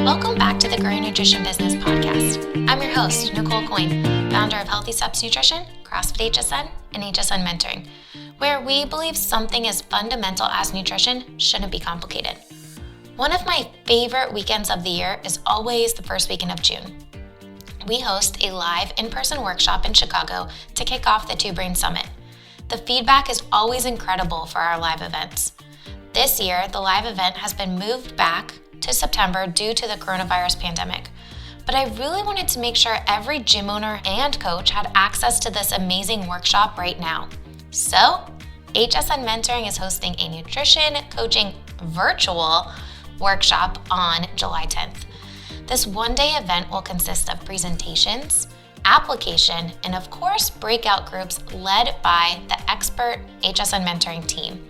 Welcome back to the Growing Nutrition Business Podcast. I'm your host, Nicole Aucoin, founder of Healthy Steps Nutrition, CrossFit HSN, and HSN Mentoring, where we believe something as fundamental as nutrition shouldn't be complicated. One of my favorite weekends of the year is always the first weekend of June. We host a live in-person workshop in Chicago to kick off the Two Brain Summit. The feedback is always incredible for our live events. This year, the live event has been moved back to September due to the coronavirus pandemic. But I really wanted to make sure every gym owner and coach had access to this amazing workshop right now. So, HSN Mentoring is hosting a nutrition coaching virtual workshop on July 10th. This one-day event will consist of presentations, application, and of course, breakout groups led by the expert HSN Mentoring team.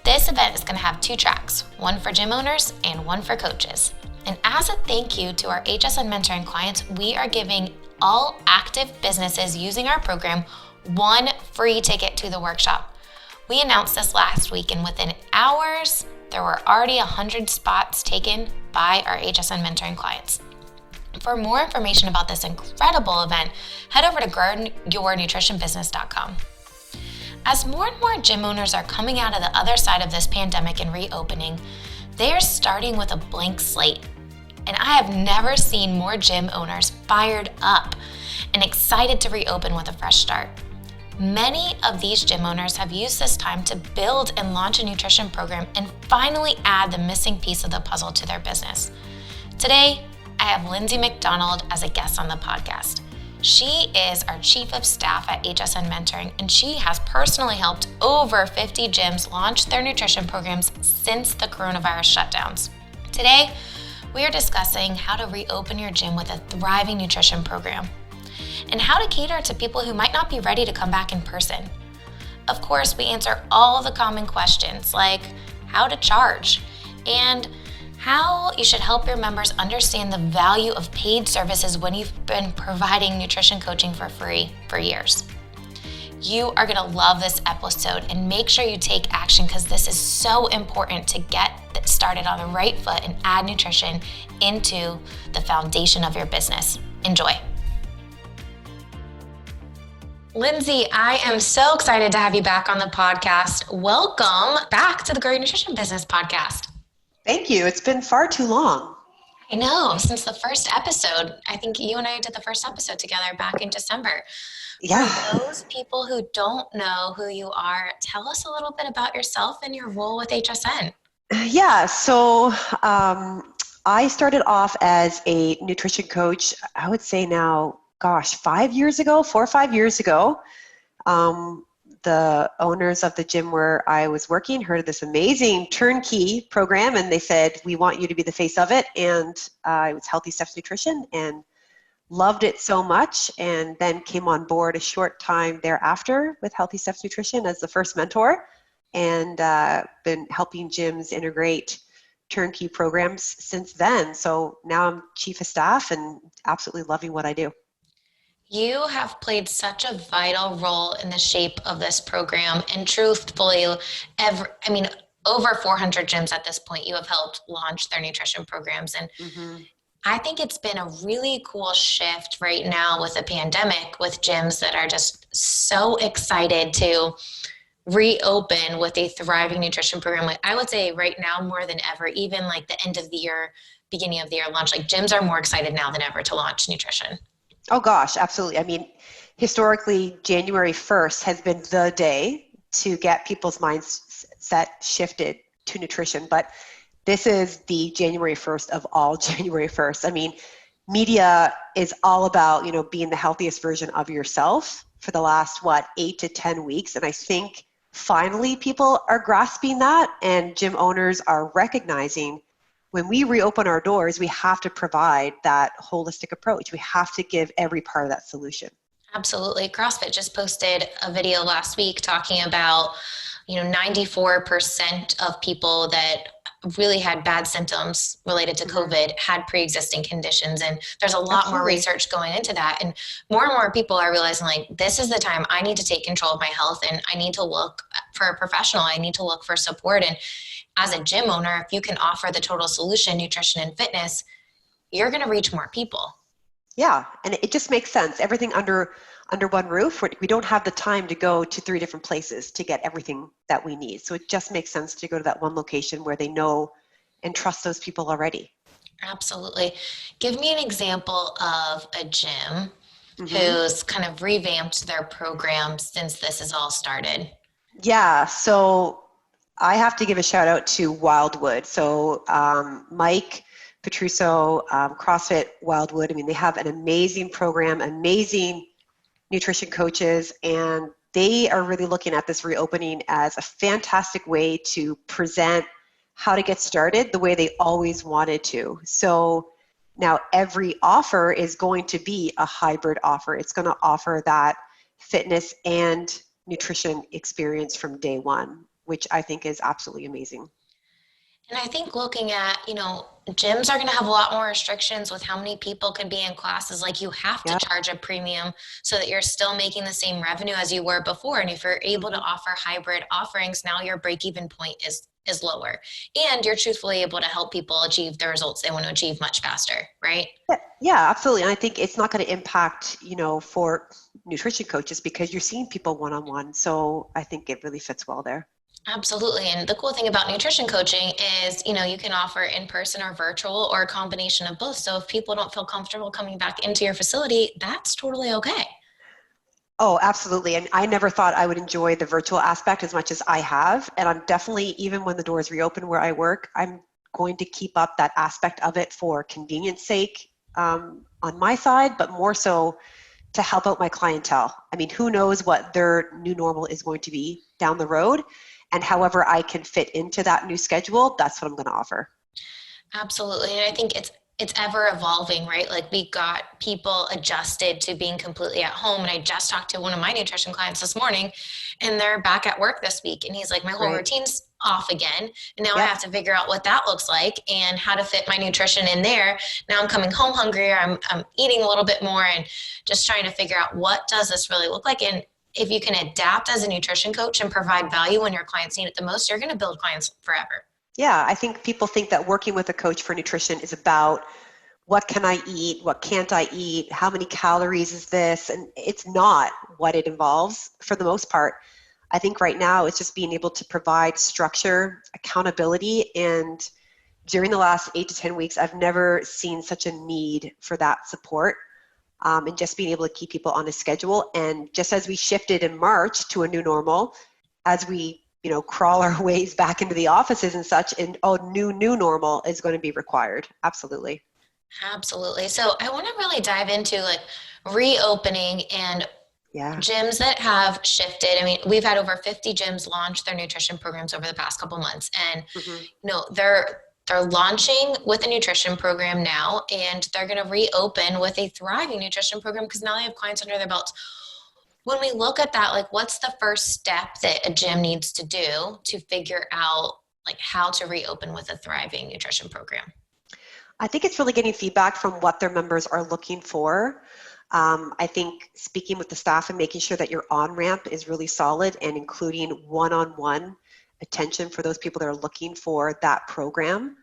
This event is going to have two tracks, one for gym owners and one for coaches. And as a thank you to our HSN Mentoring clients, we are giving all active businesses using our program one free ticket to the workshop. We announced this last week, and within hours, there were already 100 spots taken by our HSN Mentoring clients. For more information about this incredible event, head over to growyournutritionbusiness.com. As more and more gym owners are coming out of the other side of this pandemic and reopening, they are starting with a blank slate. And I have never seen more gym owners fired up and excited to reopen with a fresh start. Many of these gym owners have used this time to build and launch a nutrition program and finally add the missing piece of the puzzle to their business. Today, I have Lindsay McDonald as a guest on the podcast. She is our Chief of Staff at HSN Mentoring, and she has personally helped over 50 gyms launch their nutrition programs since the coronavirus shutdowns. Today, we are discussing how to reopen your gym with a thriving nutrition program and how to cater to people who might not be ready to come back in person. Of course, we answer all the common questions like how to charge and how you should help your members understand the value of paid services when you've been providing nutrition coaching for free for years. You are gonna love this episode, and make sure you take action because this is so important to get started on the right foot and add nutrition into the foundation of your business. Enjoy. Lindsay, I am so excited to have you back on the podcast. Welcome back to the Growing Nutrition Business Podcast. Thank you. It's been far too long. I know, since the first episode. I think you and I did the first episode together back in December. Yeah. For those people who don't know who you are, tell us a little bit about yourself and your role with HSN. Yeah. So I started off as a nutrition coach, I would say now, 4 or 5 years ago. The owners of the gym where I was working heard of this amazing turnkey program, and they said, we want you to be the face of it. And it was Healthy Steps Nutrition, and loved it so much, and then came on board a short time thereafter with Healthy Steps Nutrition as the first mentor, and been helping gyms integrate turnkey programs since then. So now I'm chief of staff and absolutely loving what I do. You have played such a vital role in the shape of this program, and truthfully, over 400 gyms at this point you have helped launch their nutrition programs. And I think it's been a really cool shift right now with the pandemic, with gyms that are just so excited to reopen with a thriving nutrition program. Like I would say right now more than ever, even like the end of the year, beginning of the year launch, like gyms are more excited now than ever to launch nutrition. Oh gosh, absolutely. I mean, historically, January 1st has been the day to get people's mindset shifted to nutrition. But this is the January 1st of all January 1st. I mean, media is all about, being the healthiest version of yourself for the last, 8 to 10 weeks. And I think finally people are grasping that, and gym owners are recognizing when we reopen our doors, we have to provide that holistic approach. We have to give every part of that solution. Absolutely. CrossFit just posted a video last week talking about, 94% of people that really had bad symptoms related to COVID had pre-existing conditions. And there's a lot more research going into that. And more people are realizing like, this is the time I need to take control of my health, and I need to look for a professional. I need to look for support. And as a gym owner, if you can offer the total solution, nutrition and fitness, you're going to reach more people. Yeah, and it just makes sense. Everything under one roof. We don't have the time to go to 3 different places to get everything that we need. So it just makes sense to go to that one location where they know and trust those people already. Absolutely. Give me an example of a gym Mm-hmm. who's kind of revamped their program since this has all started. Yeah, so I have to give a shout out to Wildwood. So Mike Petruso, CrossFit Wildwood. I mean, they have an amazing program, amazing nutrition coaches, and they are really looking at this reopening as a fantastic way to present how to get started the way they always wanted to. So now every offer is going to be a hybrid offer. It's going to offer that fitness and nutrition experience from day one, which I think is absolutely amazing. And I think looking at, gyms are going to have a lot more restrictions with how many people can be in classes. Like, you have to Yeah. charge a premium so that you're still making the same revenue as you were before. And if you're able to offer hybrid offerings, now your break-even point is lower. And you're truthfully able to help people achieve the results they want to achieve much faster, right? Yeah, absolutely. And I think it's not going to impact, for nutrition coaches because you're seeing people one-on-one. So I think it really fits well there. Absolutely. And the cool thing about nutrition coaching is, you can offer in person or virtual or a combination of both. So if people don't feel comfortable coming back into your facility, that's totally okay. Oh, absolutely. And I never thought I would enjoy the virtual aspect as much as I have. And I'm definitely, even when the doors reopen where I work, I'm going to keep up that aspect of it for convenience sake on my side, but more so to help out my clientele. I mean, who knows what their new normal is going to be down the road. And however I can fit into that new schedule, that's what I'm going to offer. Absolutely. And I think it's ever evolving, right? Like, we got people adjusted to being completely at home. And I just talked to one of my nutrition clients this morning, and they're back at work this week. And he's like, my whole Right. routine's off again. And now I Yep. have to figure out what that looks like and how to fit my nutrition in there. Now I'm coming home hungrier. I'm eating a little bit more and just trying to figure out, what does this really look like? And if you can adapt as a nutrition coach and provide value when your clients need it the most, you're going to build clients forever. Yeah, I think people think that working with a coach for nutrition is about what can I eat, what can't I eat, how many calories is this, and it's not what it involves for the most part. I think right now it's just being able to provide structure, accountability, and during the last 8 to 10 weeks, I've never seen such a need for that support, and just being able to keep people on a schedule. And just as we shifted in March to a new normal, as we crawl our ways back into the offices and such, and new normal is going to be required. Absolutely. Absolutely. So I want to really dive into, like, reopening and Yeah. gyms that have shifted. I mean, we've had over 50 gyms launch their nutrition programs over the past couple months, and Mm-hmm. they're launching with a nutrition program now, and they're going to reopen with a thriving nutrition program because now they have clients under their belts. When we look at that, like, what's the first step that a gym needs to do to figure out, like, how to reopen with a thriving nutrition program? I think it's really getting feedback from what their members are looking for. I think speaking with the staff and making sure that your on-ramp is really solid and including one-on-one attention for those people that are looking for that program.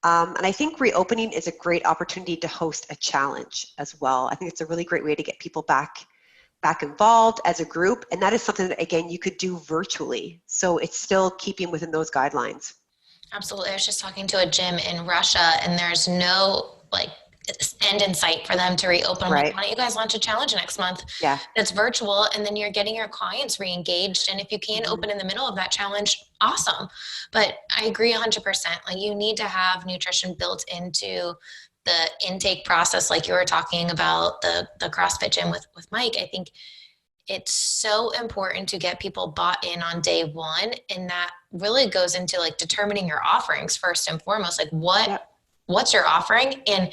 And I think reopening is a great opportunity to host a challenge as well. I think it's a really great way to get people back involved as a group. And that is something that, again, you could do virtually. So it's still keeping within those guidelines. Absolutely. I was just talking to a gym in Russia, and there's no, like, end in sight for them to reopen. I'm like, Right. why don't you guys launch a challenge next month Yeah. that's virtual, and then you're getting your clients re-engaged. And if you can open in the middle of that challenge, awesome. But I agree 100%. Like, you need to have nutrition built into the intake process, like you were talking about the CrossFit gym with Mike. I think it's so important to get people bought in on day one. And that really goes into, like, determining your offerings first and foremost. Like, Yep. what's your offering, and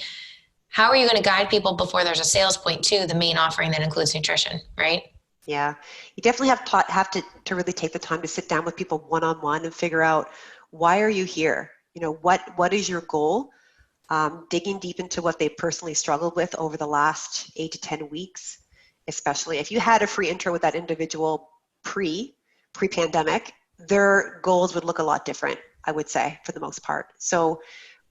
how are you going to guide people before there's a sales point to the main offering that includes nutrition, right? Yeah, you definitely have to really take the time to sit down with people one-on-one and figure out, why are you here? What is your goal? Digging deep into what they personally struggled with over the last 8 to 10 weeks, especially if you had a free intro with that individual pre-pandemic, their goals would look a lot different. I would say, for the most part. So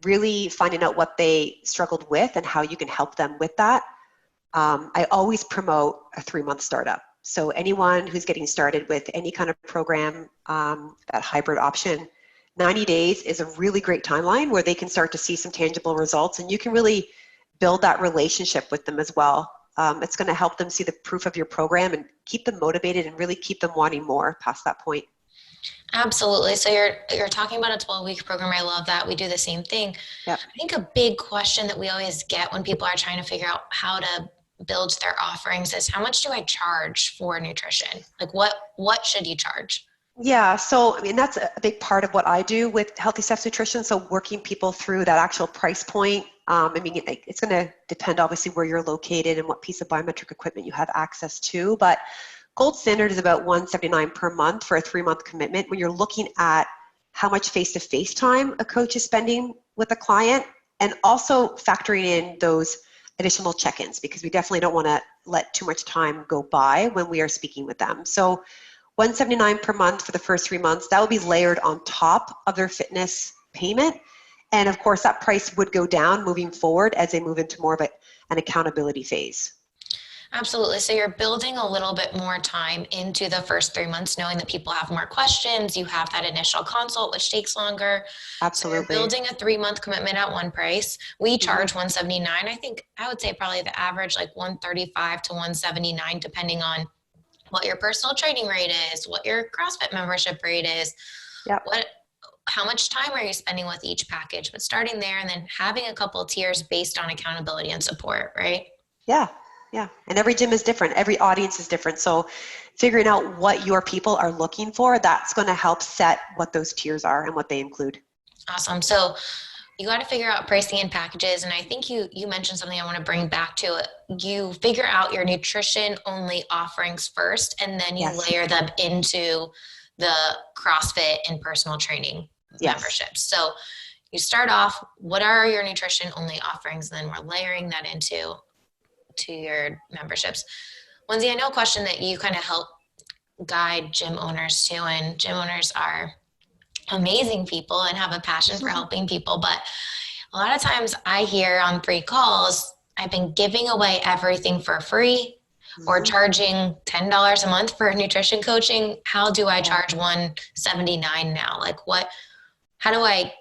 really finding out what they struggled with and how you can help them with that. I always promote a 3-month startup. So anyone who's getting started with any kind of program, that hybrid option, 90 days is a really great timeline where they can start to see some tangible results, and you can really build that relationship with them as well. It's going to help them see the proof of your program and keep them motivated and really keep them wanting more past that point. Absolutely. So you're talking about a 12-week program. I love that. We do the same thing. Yep. I think a big question that we always get when people are trying to figure out how to build their offerings is, how much do I charge for nutrition? Like what should you charge? Yeah, so I mean that's a big part of what I do with Healthy Steps Nutrition. So working people through that actual price point. I mean, it's going to depend obviously where you're located and what piece of biometric equipment you have access to. But gold standard is about $179 per month for a 3-month commitment. When you're looking at how much face-to-face time a coach is spending with a client, and also factoring in those additional check-ins, because we definitely don't want to let too much time go by when we are speaking with them. So $179 per month for the first 3 months, that will be layered on top of their fitness payment. And of course, that price would go down moving forward as they move into more of an accountability phase. Absolutely. So you're building a little bit more time into the first 3 months, knowing that people have more questions. You have that initial consult, which takes longer. So you're Absolutely. building a 3-month commitment at one price. We charge $179. I think I would say probably the average like $135 to $179, depending on what your personal training rate is, what your CrossFit membership rate is, Yep. how much time are you spending with each package, but starting there and then having a couple of tiers based on accountability and support, right? Yeah. Yeah. And every gym is different. Every audience is different. So figuring out what your people are looking for, that's going to help set what those tiers are and what they include. Awesome. So you got to figure out pricing and packages. And I think you mentioned something I want to bring back to it. You figure out your nutrition only offerings first, and then you Yes. layer them into the CrossFit and personal training memberships. So you start off, what are your nutrition only offerings? And then we're layering that into your memberships. Lindsay, I know a question that you kind of help guide gym owners to, and gym owners are amazing people and have a passion for helping people. But a lot of times I hear on free calls, I've been giving away everything for free or charging $10 a month for nutrition coaching. How do I charge $179 now? Like how do I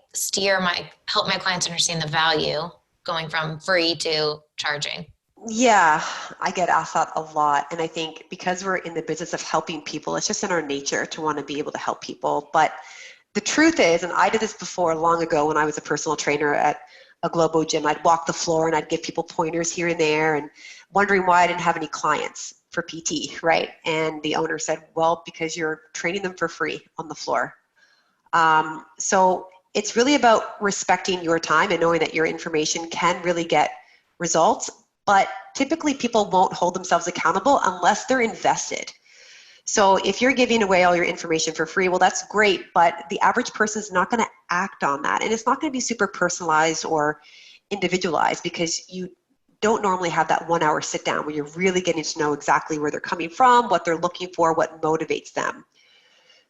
help my clients understand the value going from free to charging? Yeah, I get asked that a lot. And I think because we're in the business of helping people, it's just in our nature to want to be able to help people. But the truth is, and I did this before long ago when I was a personal trainer at a Globo gym, I'd walk the floor and I'd give people pointers here and there and wondering why I didn't have any clients for PT, right? And the owner said, well, because you're training them for free on the floor. So it's really about respecting your time and knowing that your information can really get results. But typically people won't hold themselves accountable unless they're invested. So if you're giving away all your information for free, well, that's great, but the average person is not going to act on that. And it's not going to be super personalized or individualized, because you don't normally have that 1 hour sit down where you're really getting to know exactly where they're coming from, what they're looking for, what motivates them.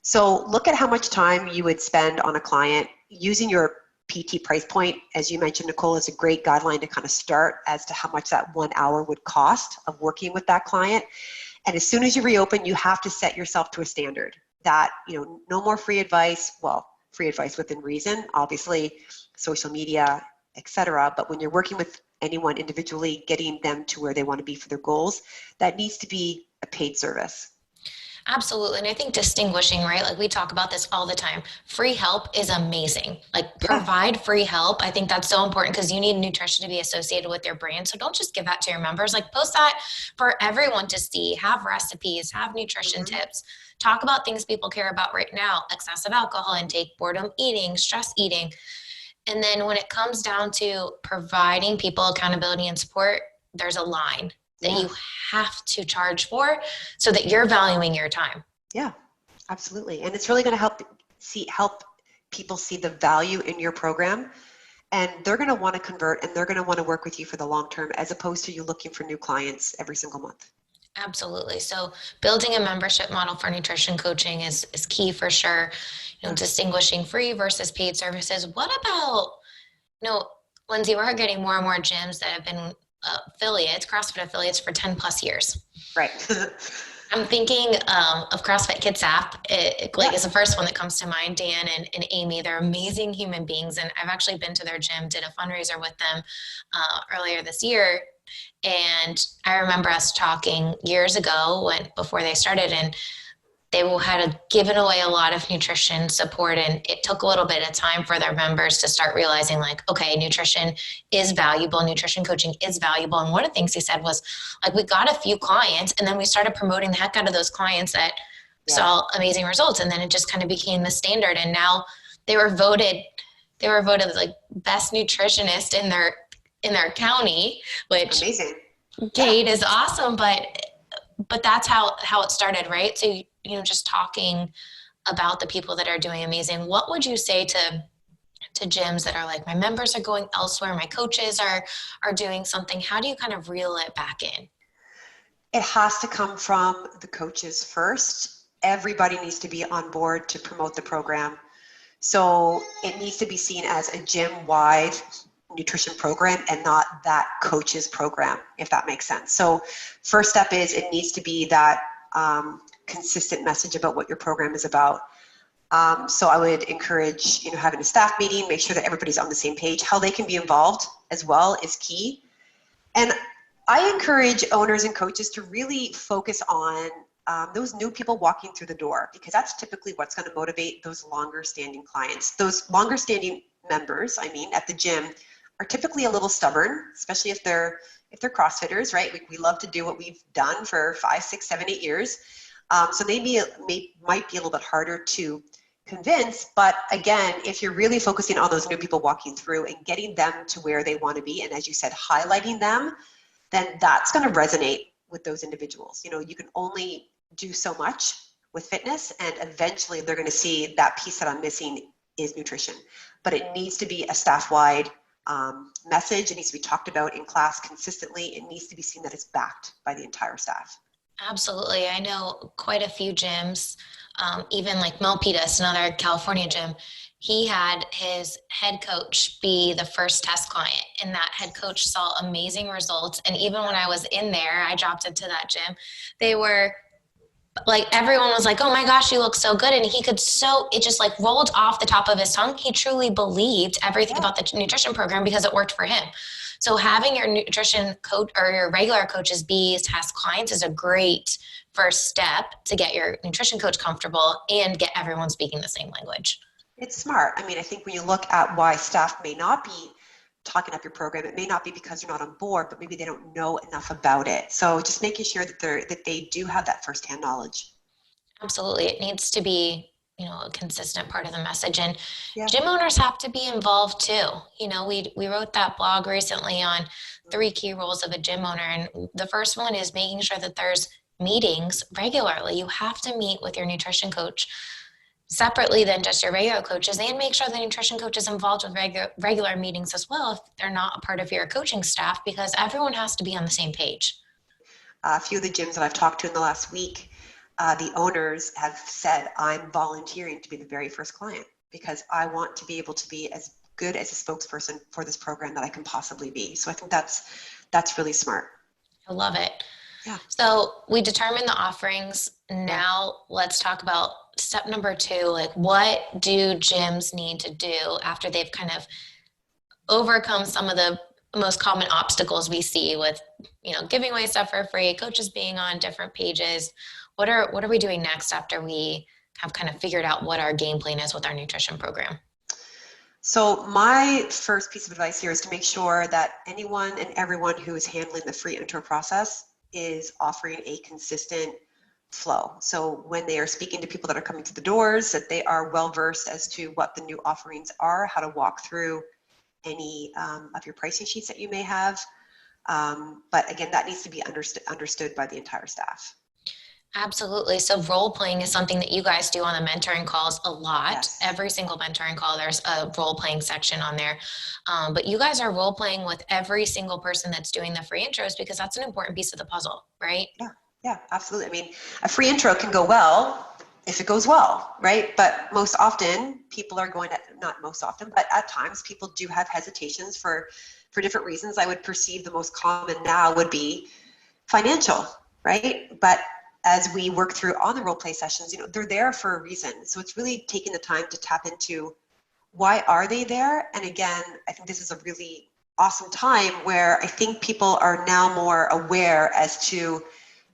So look at how much time you would spend on a client using your PT price point. As you mentioned, Nicole, is a great guideline to kind of start as to how much that 1 hour would cost of working with that client. And as soon as you reopen, you have to set yourself to a standard that, no more free advice. Well, free advice within reason, obviously, social media, etc. But when you're working with anyone individually, getting them to where they want to be for their goals, that needs to be a paid service. Absolutely. And I think distinguishing, right? Like we talk about this all the time. Free help is amazing. Like provide free help. I think that's so important because you need nutrition to be associated with your brand. So don't just give that to your members. Like post that for everyone to see, have recipes, have nutrition tips, talk about things people care about right now, excessive alcohol intake, boredom eating, stress eating. And then when it comes down to providing people accountability and support, there's a line that you have to charge for so that you're valuing your time. Yeah, absolutely. And it's really going to help people see the value in your program, and they're going to want to convert and they're going to want to work with you for the long term, as opposed to you looking for new clients every single month. Absolutely. So building a membership model for nutrition coaching is key for sure. distinguishing free versus paid services. What about, Lindsay, we're getting more and more gyms that have been affiliates, CrossFit affiliates for 10 plus years. Right. I'm thinking of CrossFit Kids app. Is the first one that comes to mind. Dan and Amy, they're amazing human beings. And I've actually been to their gym, did a fundraiser with them earlier this year. And I remember us talking years ago before they started, and they had given away a lot of nutrition support, and it took a little bit of time for their members to start realizing, like, okay, nutrition is valuable, nutrition coaching is valuable. And one of the things he said was, like, we got a few clients, and then we started promoting the heck out of those clients that saw amazing results, and then it just kind of became the standard. And now they were voted like best nutritionist in their county, which amazing. Kate is awesome, but that's how it started, right? So, just talking about the people that are doing amazing. What would you say to gyms that are like, my members are going elsewhere, my coaches are doing something? How do you kind of reel it back in? It has to come from the coaches first. Everybody needs to be on board to promote the program. So it needs to be seen as a gym-wide nutrition program and not that coach's program, if that makes sense. So first step is it needs to be that consistent message about what your program is about. So I would encourage, having a staff meeting, make sure that everybody's on the same page. How they can be involved as well is key. And I encourage owners and coaches to really focus on those new people walking through the door, because that's typically what's going to motivate those longer standing clients. Those longer standing members, at the gym, are typically a little stubborn, especially if they're CrossFitters, right? We love to do what we've done for 5, 6, 7, 8 years. So they might be a little bit harder to convince. But again, if you're really focusing on those new people walking through and getting them to where they want to be, and as you said, highlighting them, then that's going to resonate with those individuals. You can only do so much with fitness, and eventually they're going to see that piece that I'm missing is nutrition. But it needs to be a staff-wide message. It needs to be talked about in class consistently. It needs to be seen that it's backed by the entire staff. Absolutely. I know quite a few gyms, even like Milpitas, another California gym. He had his head coach be the first test client, and that head coach saw amazing results. And even when I was in there, I dropped into that gym. They were like, everyone was like, oh my gosh, you look so good. And it just like rolled off the top of his tongue. He truly believed everything about the nutrition program because it worked for him. So having your nutrition coach or your regular coaches be test clients is a great first step to get your nutrition coach comfortable and get everyone speaking the same language. It's smart. I think when you look at why staff may not be talking up your program, it may not be because they're not on board, but maybe they don't know enough about it. So just making sure that they do have that firsthand knowledge. Absolutely. It needs to be, a consistent part of the message. And gym owners have to be involved too. We wrote that blog recently on 3 key roles of a gym owner. And the first one is making sure that there's meetings regularly. You have to meet with your nutrition coach separately than just your regular coaches, and make sure the nutrition coach is involved with regular meetings as well if they're not a part of your coaching staff, because everyone has to be on the same page. A few of the gyms that I've talked to in the last week, the owners have said, I'm volunteering to be the very first client because I want to be able to be as good as a spokesperson for this program that I can possibly be. So I think that's really smart. I love it. Yeah. So we determined the offerings. Now let's talk about step number 2. Like, what do gyms need to do after they've kind of overcome some of the most common obstacles we see with, giving away stuff for free, coaches being on different pages? What are we doing next after we have kind of figured out what our game plan is with our nutrition program? So my first piece of advice here is to make sure that anyone and everyone who is handling the free intro process is offering a consistent flow. So when they are speaking to people that are coming through the doors, that they are well versed as to what the new offerings are, how to walk through any of your pricing sheets that you may have. But again, that needs to be understood by the entire staff. Absolutely. So role playing is something that you guys do on the mentoring calls a lot. Yes. Every single mentoring call, there's a role playing section on there. But you guys are role playing with every single person that's doing the free intros, because that's an important piece of the puzzle, right? Yeah, absolutely. A free intro can go well, if it goes well, right? But most often people are going to, not most often, but at times people do have hesitations for different reasons. I would perceive the most common now would be financial, right? But as we work through on the role play sessions, they're there for a reason. So it's really taking the time to tap into why are they there? And again, I think this is a really awesome time where I think people are now more aware as to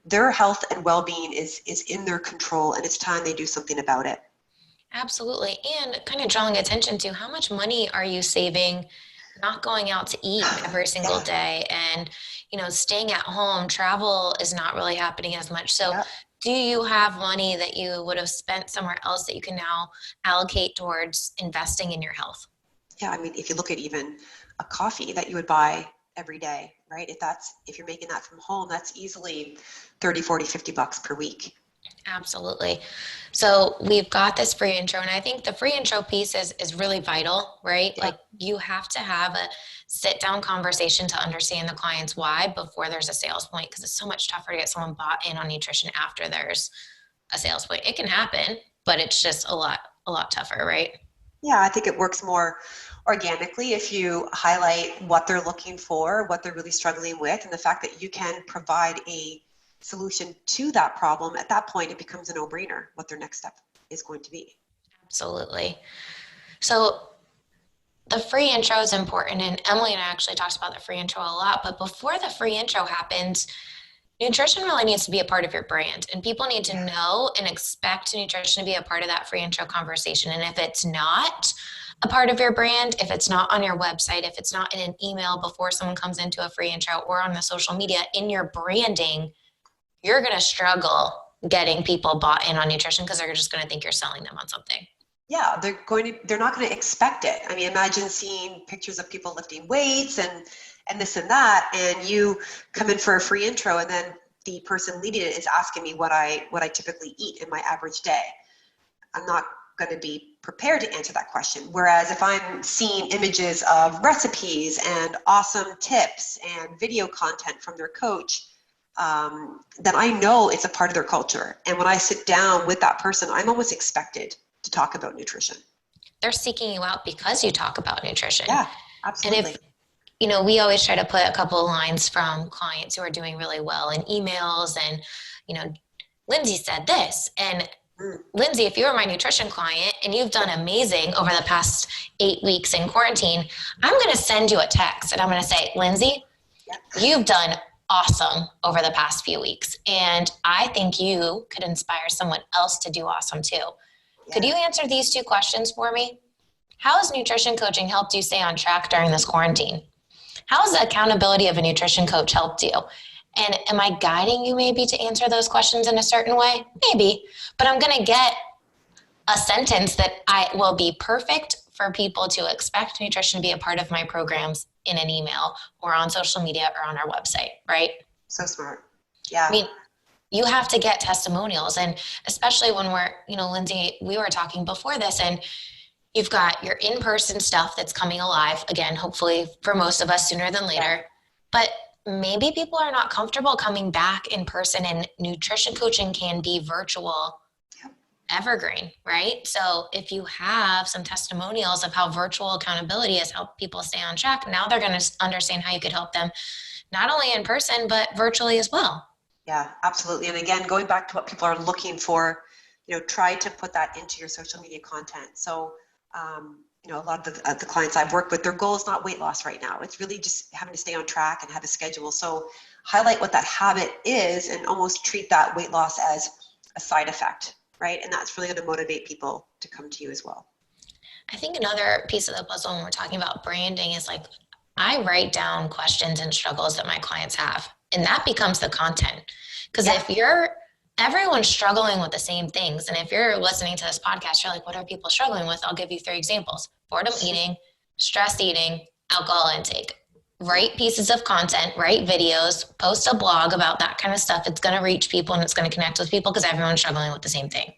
their health and well-being is in their control, and it's time they do something about it. Absolutely. And kind of drawing attention to how much money are you saving not going out to eat every single day, and staying at home. Travel is not really happening as much. So do you have money that you would have spent somewhere else that you can now allocate towards investing in your health? Yeah, I mean, if you look at even a coffee that you would buy every day, right? If you're making that from home, that's easily 30, 40, $50 per week. Absolutely. So we've got this free intro, and I think the free intro piece is really vital, right? Yeah. Like, you have to have a sit down conversation to understand the client's why before there's a sales point, because it's so much tougher to get someone bought in on nutrition after there's a sales point. It can happen, but it's just a lot tougher, right? Yeah, I think it works more organically if you highlight what they're looking for, what they're really struggling with, and the fact that you can provide a solution to that problem. At that point, it becomes a no-brainer what their next step is going to be. Absolutely. So the free intro is important, and Emily and I actually talked about the free intro a lot, but before the free intro happens, nutrition really needs to be a part of your brand, and people need to know and expect nutrition to be a part of that free intro conversation. And if it's not a part of your brand, if it's not on your website, if it's not in an email before someone comes into a free intro, or on the social media, in your branding, you're going to struggle getting people bought in on nutrition, because they're just going to think you're selling them on something. Yeah, they're not going to expect it. I mean, imagine seeing pictures of people lifting weights and this and that, and you come in for a free intro, and then the person leading it is asking me what I typically eat in my average day. I'm not going to be prepared to answer that question. Whereas if I'm seeing images of recipes and awesome tips and video content from their coach, then I know it's a part of their culture. And when I sit down with that person, I'm almost expected to talk about nutrition. They're seeking you out because you talk about nutrition. Yeah, absolutely. And if, we always try to put a couple of lines from clients who are doing really well in emails, and, Lindsay said this, and Lindsay, if you're my nutrition client and you've done amazing over the past 8 weeks in quarantine, I'm going to send you a text and I'm going to say, Lindsay, you've done awesome over the past few weeks, and I think you could inspire someone else to do awesome too. Could you answer these 2 questions for me? How has nutrition coaching helped you stay on track during this quarantine? How has the accountability of a nutrition coach helped you? And am I guiding you maybe to answer those questions in a certain way? Maybe, but I'm going to get a sentence that I will be perfect for people to expect nutrition to be a part of my programs in an email or on social media or on our website, right? So smart. Yeah. I mean, you have to get testimonials, and especially when we're, Lindsay, we were talking before this, and you've got your in-person stuff that's coming alive again, hopefully for most of us sooner than later, but maybe people are not comfortable coming back in person, and nutrition coaching can be virtual evergreen, right? So if you have some testimonials of how virtual accountability has helped people stay on track, now they're going to understand how you could help them not only in person, but virtually as well. Yeah, absolutely. And again, going back to what people are looking for, try to put that into your social media content. So, a lot of the clients I've worked with, their goal is not weight loss right now. It's really just having to stay on track and have a schedule. So highlight what that habit is and almost treat that weight loss as a side effect, right? And that's really going to motivate people to come to you as well. I think another piece of the puzzle when we're talking about branding is, like, I write down questions and struggles that my clients have, and that becomes the content. Because if everyone's struggling with the same things, and if you're listening to this podcast, you're like, what are people struggling with? I'll give you 3 examples: boredom eating, stress eating, alcohol intake. Write pieces of content, write videos, post a blog about that kind of stuff. It's going to reach people and it's going to connect with people because everyone's struggling with the same thing.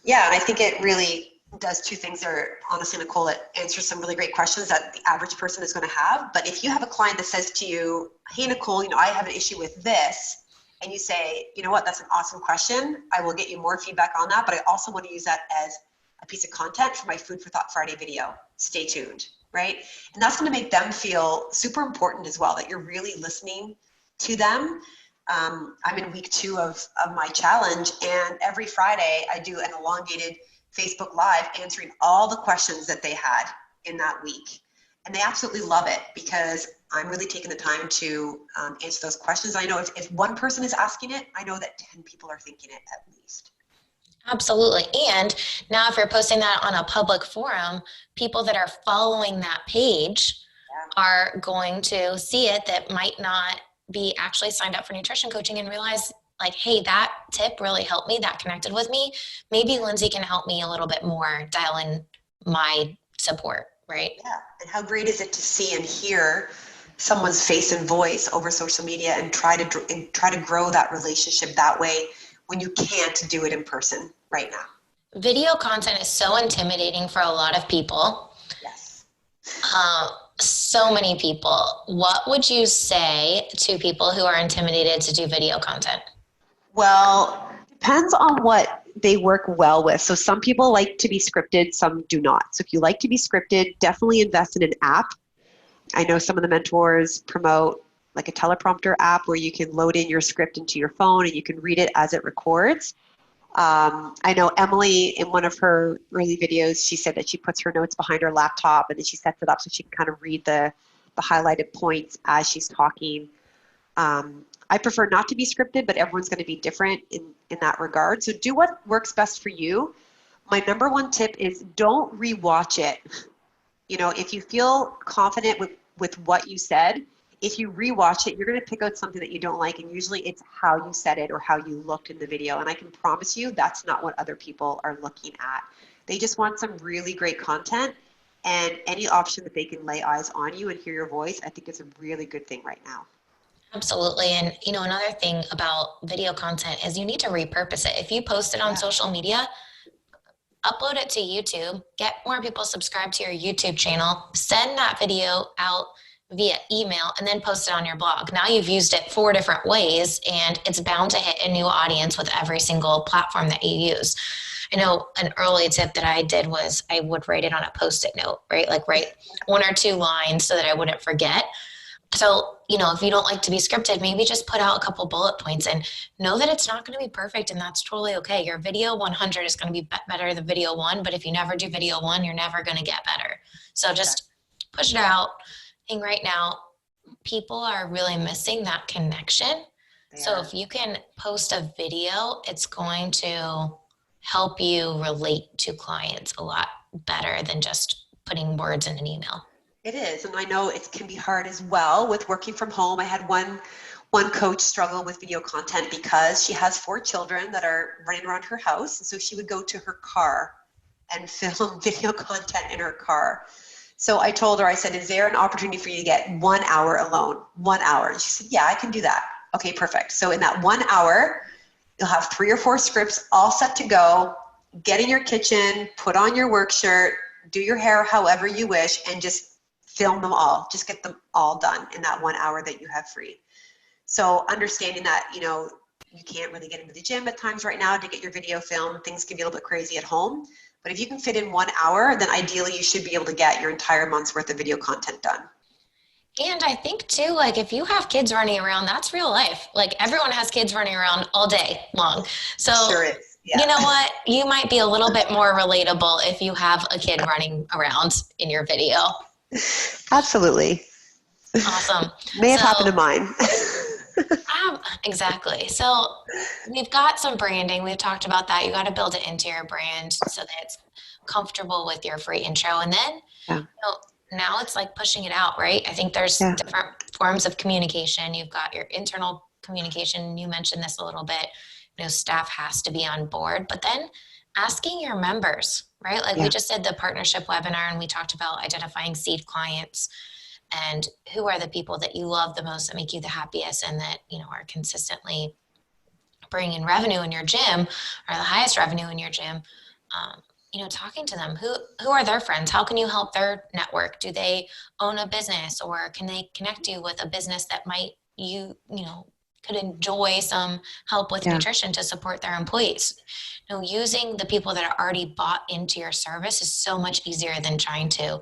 Yeah, and I think it really does 2 things there. Honestly, Nicole, it answers some really great questions that the average person is going to have. But if you have a client that says to you, hey, Nicole, I have an issue with this, and you say, you know what, that's an awesome question. I will get you more feedback on that, but I also want to use that as a piece of content for my Food for Thought Friday video. Stay tuned, right? And that's going to make them feel super important as well, that you're really listening to them. I'm in week 2 of my challenge, and every Friday I do an elongated Facebook Live answering all the questions that they had in that week. And they absolutely love it because I'm really taking the time to answer those questions. I know if one person is asking it, I know that 10 people are thinking it at least. Absolutely. And now if you're posting that on a public forum, people that are following that page are going to see it that might not be actually signed up for nutrition coaching and realize like, hey, that tip really helped me. That connected with me. Maybe Lindsay can help me a little bit more dial in my support, right? Yeah. And how great is it to see and hear someone's face and voice over social media and try to grow that relationship that way when you can't do it in person right now. Video content is so intimidating for a lot of people. Yes. So many people. What would you say to people who are intimidated to do video content? Well, depends on what they work well with. So some people like to be scripted, some do not. So if you like to be scripted, definitely invest in an app. I know some of the mentors promote like a teleprompter app where you can load in your script into your phone and you can read it as it records. I know Emily, in one of her early videos, she said that she puts her notes behind her laptop and then she sets it up so she can kind of read the highlighted points as she's talking. I prefer not to be scripted, but everyone's going to be different in that regard. So do what works best for you. My number one tip is don't rewatch it. You know, if you feel confident with what you said, if you rewatch it, you're going to pick out something that you don't like, and usually it's how you said it or how you looked in the video. And I can promise you that's not what other people are looking at. They just want some really great content, and any option that they can lay eyes on you and hear your voice, I think is a really good thing right now. Absolutely. And you know, another thing about video content is you need to repurpose it. If you post it on social media, upload it to YouTube, get more people subscribed to your YouTube channel, send that video out via email, and then post it on your blog. Now you've used it 4 different ways, and it's bound to hit a new audience with every single platform that you use. I know an early tip that I did was I would write it on a Post-it note, right? Like write 1 or 2 lines so that I wouldn't forget. So, you know, if you don't like to be scripted, maybe just put out a couple bullet points and know that it's not going to be perfect, and that's totally okay. Your video 100 is going to be better than video 1, but if you never do video 1, you're never going to get better. So just push it out. I think right now, people are really missing that connection. So if you can post a video, it's going to help you relate to clients a lot better than just putting words in an email. It is, and I know it can be hard as well with working from home. I had one coach struggle with video content because she has 4 children that are running around her house, and so she would go to her car and film video content in her car. So I told her, I said, is there an opportunity for you to get 1 hour alone? 1 hour. And she said, yeah, I can do that. Okay, perfect. So in that 1 hour, you'll have 3 or 4 scripts all set to go. Get in your kitchen, put on your work shirt, do your hair however you wish, and just film them all. Just get them all done in that 1 hour that you have free. So understanding that, you know, you can't really get into the gym at times right now to get your video filmed. Things can be a little bit crazy at home. But if you can fit in 1 hour, then ideally you should be able to get your entire month's worth of video content done. And I think too, like if you have kids running around, that's real life. Like everyone has kids running around all day long. So sure is. Yeah. You know what? You might be a little bit more relatable if you have a kid running around in your video. Absolutely. Awesome. May have happened to mine. Exactly. So we've got some branding. We've talked about that. You got to build it into your brand so that it's comfortable with your free intro. And then now it's like pushing it out, right? I think there's different forms of communication. You've got your internal communication. You mentioned this a little bit. You know, staff has to be on board, but then asking your members, right? Like we just did the partnership webinar and we talked about identifying seed clients and who are the people that you love the most, that make you the happiest, and that, you know, are consistently bringing revenue in your gym, or the highest revenue in your gym. You know, talking to them, who are their friends? How can you help their network? Do they own a business, or can they connect you with a business that might you know, could enjoy some help with Yeah. nutrition to support their employees. Using the people that are already bought into your service is so much easier than trying to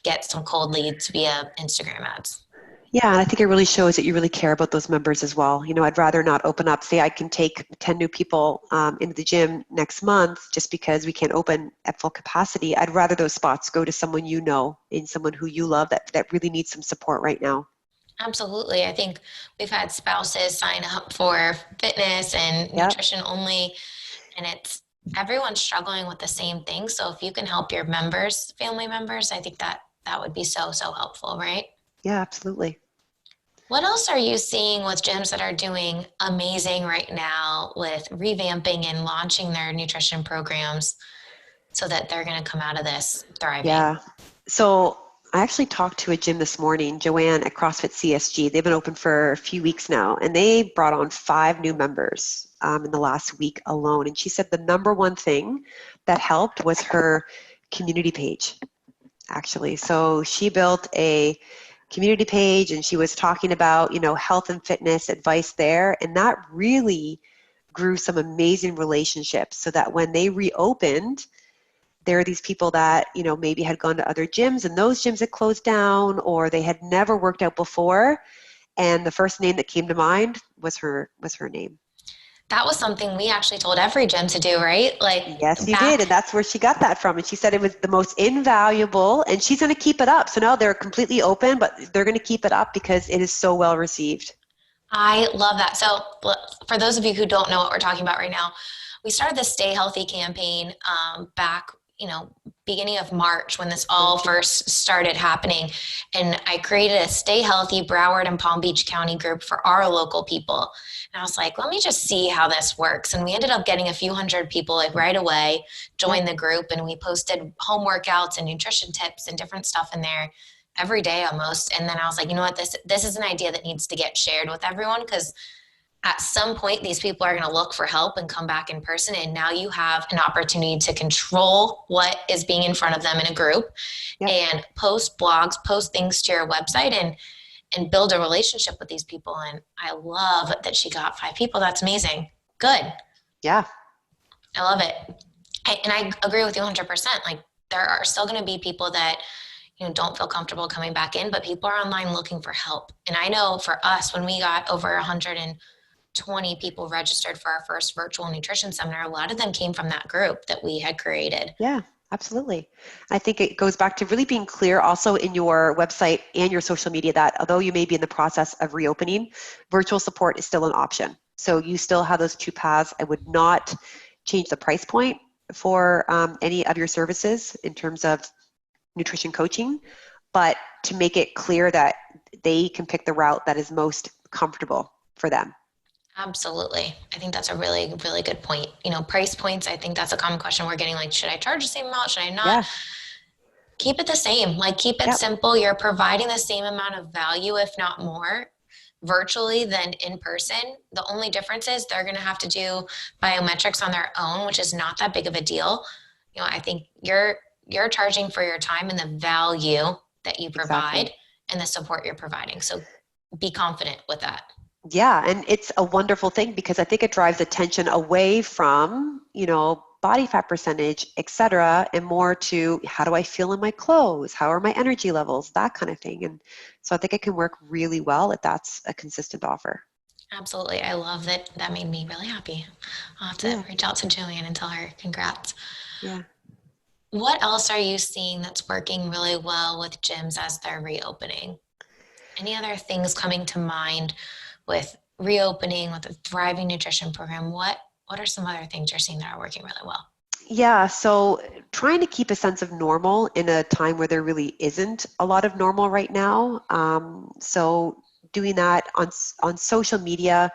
get some cold leads via Instagram ads. Yeah, and I think it really shows that you really care about those members as well. I'd rather not open up, say I can take 10 new people into the gym next month just because we can't open at full capacity. I'd rather those spots go to someone and someone who you love that really needs some support right now. Absolutely. I think we've had spouses sign up for fitness and Yep. nutrition only, and everyone's struggling with the same thing. So if you can help your members, family members, I think that would be so, so helpful, right? Yeah, absolutely. What else are you seeing with gyms that are doing amazing right now with revamping and launching their nutrition programs so that they're going to come out of this thriving? Yeah. So I actually talked to a gym this morning, Joanne at CrossFit CSG. They've been open for a few weeks now, and they brought on 5 new members in the last week alone. And she said the number one thing that helped was her community page, actually. So she built a community page, and she was talking about, health and fitness advice there, and that really grew some amazing relationships so that when they reopened, there are these people that maybe had gone to other gyms and those gyms had closed down, or they had never worked out before, and the first name that came to mind was her name. That was something we actually told every gym to do, right? Like Yes, you did, back, and that's where she got that from. And she said it was the most invaluable, and she's going to keep it up. So now they're completely open, but they're going to keep it up because it is so well received. I love that. So for those of you who don't know what we're talking about right now, we started the Stay Healthy campaign back, beginning of March when this all first started happening. And I created a Stay Healthy Broward and Palm Beach County group for our local people. And I was like, let me just see how this works. And we ended up getting a few hundred people like right away join the group. And we posted home workouts and nutrition tips and different stuff in there every day almost. And then I was like, you know what, this is an idea that needs to get shared with everyone, because at some point these people are going to look for help and come back in person, and now you have an opportunity to control what is being in front of them in a group. Yep. And post blogs, post things to your website, and build a relationship with these people. And I love that she got 5 people. That's amazing. Good. Yeah. I love it. And I agree with you 100%. Like, there are still going to be people that don't feel comfortable coming back in, but people are online looking for help. And I know for us, when we got over 120 people registered for our first virtual nutrition seminar, a lot of them came from that group that we had created. Yeah, absolutely. I think it goes back to really being clear also in your website and your social media that although you may be in the process of reopening, virtual support is still an option. So you still have those 2 paths. I would not change the price point for any of your services in terms of nutrition coaching, but to make it clear that they can pick the route that is most comfortable for them. Absolutely. I think that's a really, really good point. Price points, I think that's a common question we're getting, like, should I charge the same amount? Should I not? Yeah. Keep it the same. Like, keep it simple. You're providing the same amount of value, if not more, virtually than in person. The only difference is they're going to have to do biometrics on their own, which is not that big of a deal. I think you're charging for your time and the value that you provide and the support you're providing. So be confident with that. Yeah, and it's a wonderful thing because I think it drives attention away from, body fat percentage, et cetera, and more to how do I feel in my clothes? How are my energy levels? That kind of thing. And so I think it can work really well if that's a consistent offer. Absolutely. I love that. That made me really happy. I'll have to reach out to Joanne and tell her congrats. Yeah. What else are you seeing that's working really well with gyms as they're reopening? Any other things coming to mind with reopening, with a thriving nutrition program? What are some other things you're seeing that are working really well? Yeah, so trying to keep a sense of normal in a time where there really isn't a lot of normal right now. So doing that on social media,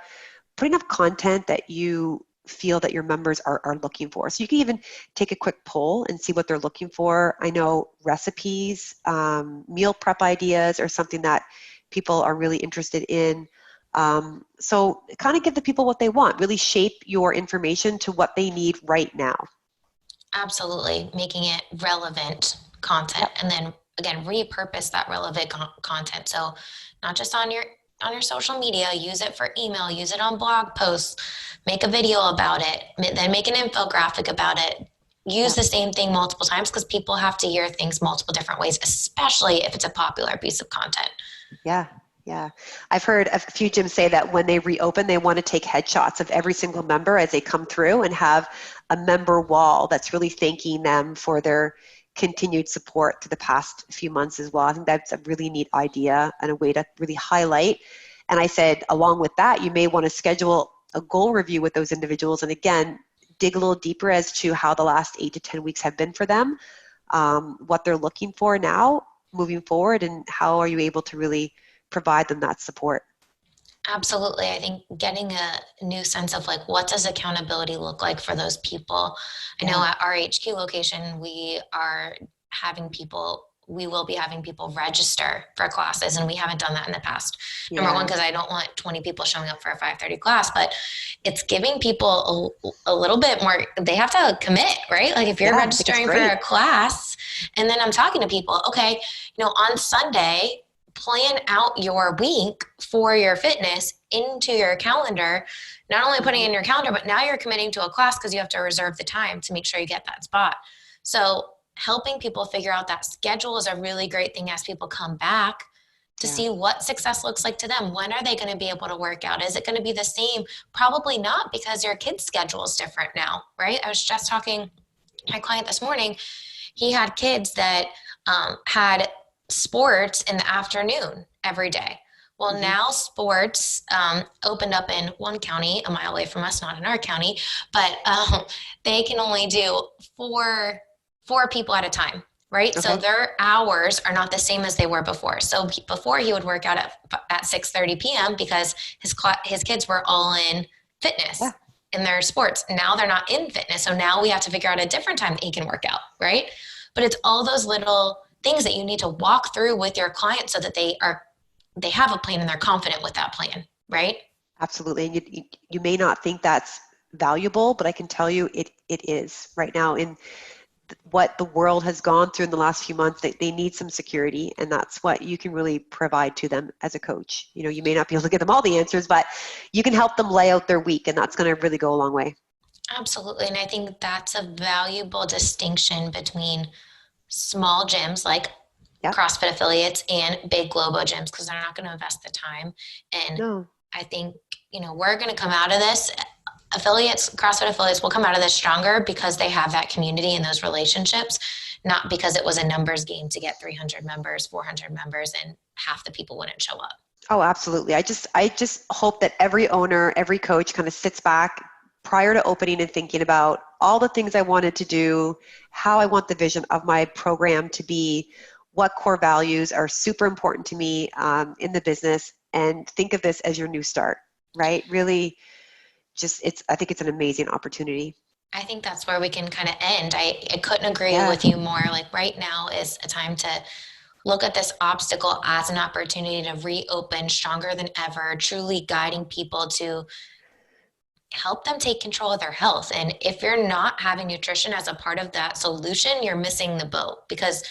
putting up content that you feel that your members are looking for. So you can even take a quick poll and see what they're looking for. I know recipes, meal prep ideas are something that people are really interested in. So kind of give the people what they want, really shape your information to what they need right now. Absolutely. Making it relevant content. And then again, repurpose that relevant content. So not just on your on your social media, use it for email, use it on blog posts, make a video about it, then make an infographic about it. Use the same thing multiple times because people have to hear things multiple different ways, especially if it's a popular piece of content. Yeah. Yeah. I've heard a few gyms say that when they reopen, they want to take headshots of every single member as they come through and have a member wall that's really thanking them for their continued support through the past few months as well. I think that's a really neat idea and a way to really highlight. And I said, along with that, you may want to schedule a goal review with those individuals. And again, dig a little deeper as to how the last 8 to 10 weeks have been for them, what they're looking for now moving forward, and how are you able to really provide them that support. Absolutely. I think getting a new sense of like, what does accountability look like for those people? I know at our HQ location, we will be having people register for classes, and we haven't done that in the past. Number one, because I don't want 20 people showing up for a 5:30 class, but it's giving people a little bit more, they have to commit, right? Like if you're registering for a class, and then I'm talking to people, okay, on Sunday, plan out your week for your fitness into your calendar, not only putting in your calendar, but now you're committing to a class because you have to reserve the time to make sure you get that spot. So helping people figure out that schedule is a really great thing as people come back to see what success looks like to them. When are they going to be able to work out? Is it going to be the same? Probably not, because your kid's schedule is different now, right? I was just talking to my client this morning. He had kids that had sports in the afternoon every day. Well, now sports opened up in one county, a mile away from us, not in our county, but they can only do four people at a time, right? Okay. So their hours are not the same as they were before. So before he would work out at 6:30 p.m. because his kids were all in fitness in their sports. Now they're not in fitness. So now we have to figure out a different time that he can work out, right? But it's all those little things that you need to walk through with your client so that they have a plan and they're confident with that plan, right? Absolutely. And you may not think that's valuable, but I can tell you it is right now in what the world has gone through in the last few months. They need some security, and that's what you can really provide to them as a coach. You may not be able to give them all the answers, but you can help them lay out their week, and that's going to really go a long way. Absolutely. And I think that's a valuable distinction between small gyms like CrossFit affiliates and big global gyms, because they're not going to invest the time. And I think, we're going to come out of this. CrossFit affiliates will come out of this stronger because they have that community and those relationships, not because it was a numbers game to get 300 members, 400 members, and half the people wouldn't show up. Oh, absolutely. I just hope that every owner, every coach kind of sits back prior to opening and thinking about all the things I wanted to do, how I want the vision of my program to be, what core values are super important to me in the business, and think of this as your new start, right? Really, I think it's an amazing opportunity. I think that's where we can kind of end. I couldn't agree with you more. Like right now is a time to look at this obstacle as an opportunity to reopen stronger than ever, truly guiding people to help them take control of their health. And if you're not having nutrition as a part of that solution, you're missing the boat, because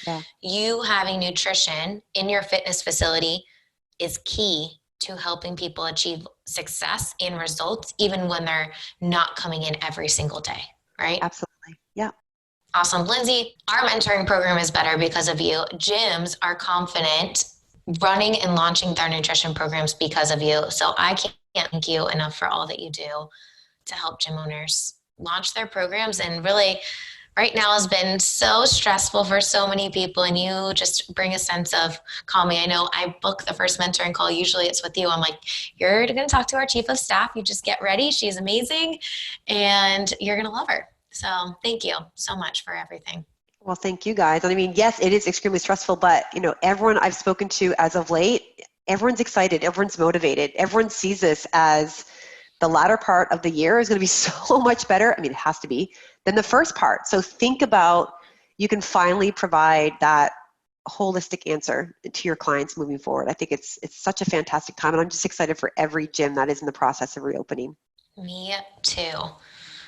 you having nutrition in your fitness facility is key to helping people achieve success and results, even when they're not coming in every single day, right? Absolutely. Yeah. Awesome. Lindsay, our mentoring program is better because of you. Gyms are confident running and launching their nutrition programs because of you. So I can't thank you enough for all that you do to help gym owners launch their programs. And really, right now has been so stressful for so many people, and you just bring a sense of calming. I know I book the first mentoring call. Usually it's with you. I'm like, you're going to talk to our chief of staff. You just get ready. She's amazing, and you're going to love her. So thank you so much for everything. Well, thank you guys. And I mean, yes, it is extremely stressful, but everyone I've spoken to as of late, everyone's excited, everyone's motivated, everyone sees this as the latter part of the year is going to be so much better. I mean, it has to be than the first part. So think about, you can finally provide that holistic answer to your clients moving forward. I think it's such a fantastic time, and I'm just excited for every gym that is in the process of reopening. Me too.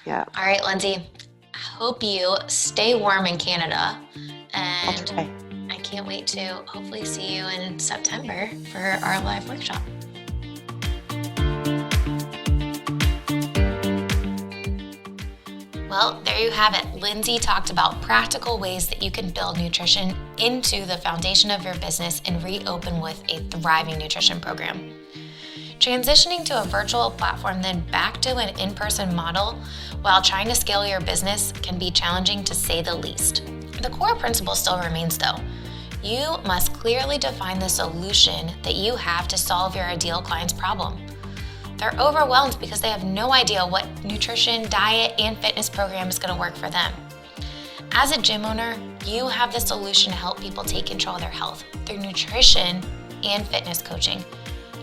Yeah. All right, Lindsay, I hope you stay warm in Canada, and I can't wait to hopefully see you in September for our live workshop. Well, there you have it. Lindsay talked about practical ways that you can build nutrition into the foundation of your business and reopen with a thriving nutrition program. Transitioning to a virtual platform, then back to an in-person model while trying to scale your business can be challenging, to say the least. The core principle still remains though. You must clearly define the solution that you have to solve your ideal client's problem. They're overwhelmed because they have no idea what nutrition, diet, and fitness program is going to work for them. As a gym owner, you have the solution to help people take control of their health through nutrition and fitness coaching.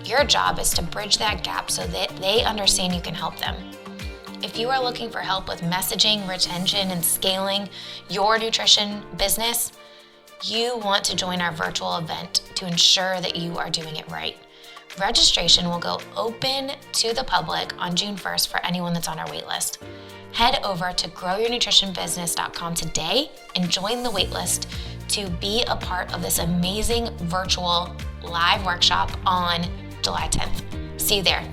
Your job is to bridge that gap so that they understand you can help them. If you are looking for help with messaging, retention, and scaling your nutrition business, you want to join our virtual event to ensure that you are doing it right. Registration will go open to the public on June 1st for anyone that's on our waitlist. Head over to growyournutritionbusiness.com today and join the waitlist to be a part of this amazing virtual live workshop on July 10th. See you there.